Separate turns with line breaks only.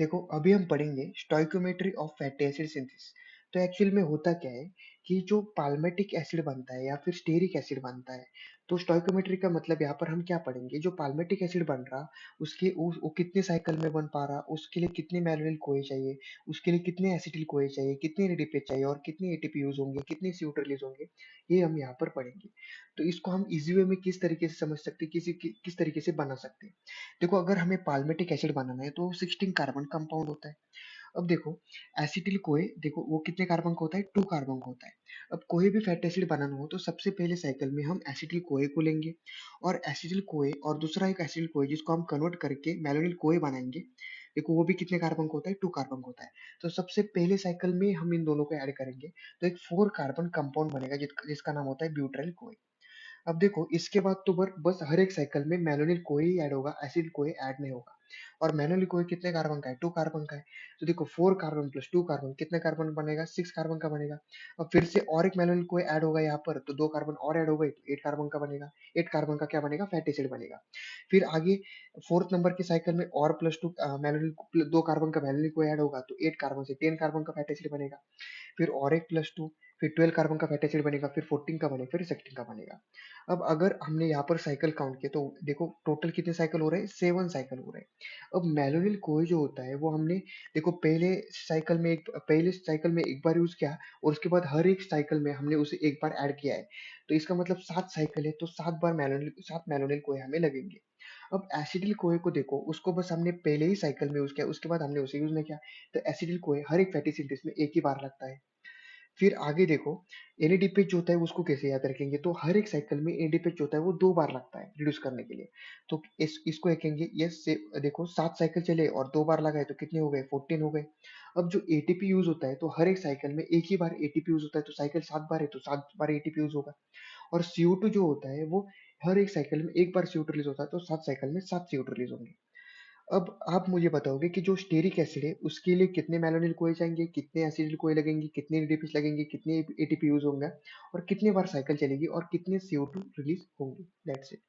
देखो अभी हम पढ़ेंगे stoichiometry of fatty acid synthesis. तो एक्चुअल में होता क्या है कि जो पाल्मेटिक एसिड बनता है या फिर स्टेरिक एसिड बनता है, तो स्टोइकोमेट्री का मतलब यहाँ पर हम क्या पढ़ेंगे, जो पाल्मेटिक एसिड बन रहा उसके वो कितने साइकिल में बन पा रहा, उसके लिए कितने मैनुअल कोए चाहिए, उसके लिए कितने एसिटिल कोए चाहिए, कितने एडीपी चाहिए और कितने एटीपी यूज होंगे, कितने CO2 रिलीज होंगे, ये हम यहाँ पर पढ़ेंगे। तो इसको हम इजी वे में किस तरीके से समझ सकते हैं, किस तरीके से बना सकते हैं। देखो अगर हमें पाल्मेटिक एसिड बनाना है तो 16 कार्बन कंपाउंड होता है। अब देखो एसिटिल कोए, देखो वो कितने कार्बन का होता है, 2 कार्बन का होता है। अब कोई भी फैटी एसिड बनाना हो तो सबसे पहले साइकिल में हम एसिटिल कोए को लेंगे, और एसिटिल कोए और दूसरा एक एसिटिल कोए जिसको हम कन्वर्ट करके मैलोनिल कोए बनाएंगे। देखो वो भी कितने कार्बन का होता है, 2 कार्बन का होता है। तो सबसे पहले साइकिल में हम इन दोनों को ऐड करेंगे तो एक 4 कार्बन कंपाउंड बनेगा जिसका नाम होता है ब्यूटाइल कोए। अब देखो इसके बाद तो बस हर एक साइकिल में मैनुअल कोई ही ऐड होगा, एसिड कोई ऐड नहीं होगा। और मैनुअल कोई कितने कार्बन का है, 2 कार्बन का है। तो देखो 4 कार्बन प्लस 2 कार्बन कितने कार्बन बनेगा, 6 कार्बन का बनेगा। अब फिर से और एक मैनुअल कोई ऐड होगा यहाँ पर, तो 2 कार्बन और ऐड हो गए तो 8 कार्बन का बनेगा। 8 कार्बन का क्या बनेगा, फैटी एसिड बनेगा। फिर आगे फोर्थ नंबर के साइकिल में और प्लस 2 मैनुअल 2 कार्बन का मैनुअल कोई ऐड होगा तो 8 कार्बन से 10 कार्बन का फैटी एसिड बनेगा। फिर और एक प्लस 2, फिर 12 कार्बन का फैटी एसिड बनेगा, फिर 14 का बनेगा, फिर 16 का बनेगा। अब अगर हमने यहाँ पर साइकिल काउंट किए तो देखो टोटल कितने साइकिल हो रहे हैं, 7 साइकिल हो रहे हैं। अब मैनुअल कोई जो होता है वो हमने देखो पहले साइकिल में एक बार यूज किया, और उसके बाद हर एक साइकिल में हमने उसे एक बार ऐड किया है। तो इसका मतलब 7 साइकिल है, तो 7 मैनुअल कोई हमें लगेंगे। अब एसिडिल कोए को देखो, उसको बस हमने पहले ही साइकिल में यूज किया, उसके बाद हमने उसे यूज नहीं किया। तो एसिडिल कोए हर एक फैटी सिंथेसिस में एक ही बार लगता है। फिर आगे देखो एनएडीपीएच जो होता है उसको कैसे याद रखेंगे, तो हर एक साइकिल में एनएडीपीएच जो होता है वो 2 बार लगता है रिड्यूस करने के लिए। तो इसको लिखेंगे यस से, देखो 7 साइकिल चले और 2 बार लगाए तो कितने हो गए, 14 हो गए। अब जो एटीपी यूज होता है, तो हर एक साइकिल में एक ही बार एटीपी यूज होता है, तो साइकिल 7 बार है तो 7 बार एटीपी यूज होगा। और CO2 जो होता है वो हर एक साइकिल में एक बार CO2 रिलीज होता है, तो 7 साइकिल में 7 CO2 रिलीज होंगे। अब आप मुझे बताओगे कि जो स्टेरिक एसिड है उसके लिए कितने मैलोनिल कोए चाहिए, कितने एसिडिल कोए लगेंगे, कितने एडीपीस लगेंगे, कितने एटीपी यूज होंगे, और कितने बार साइकिल चलेगी और कितने CO2 रिलीज होंगे। That's it.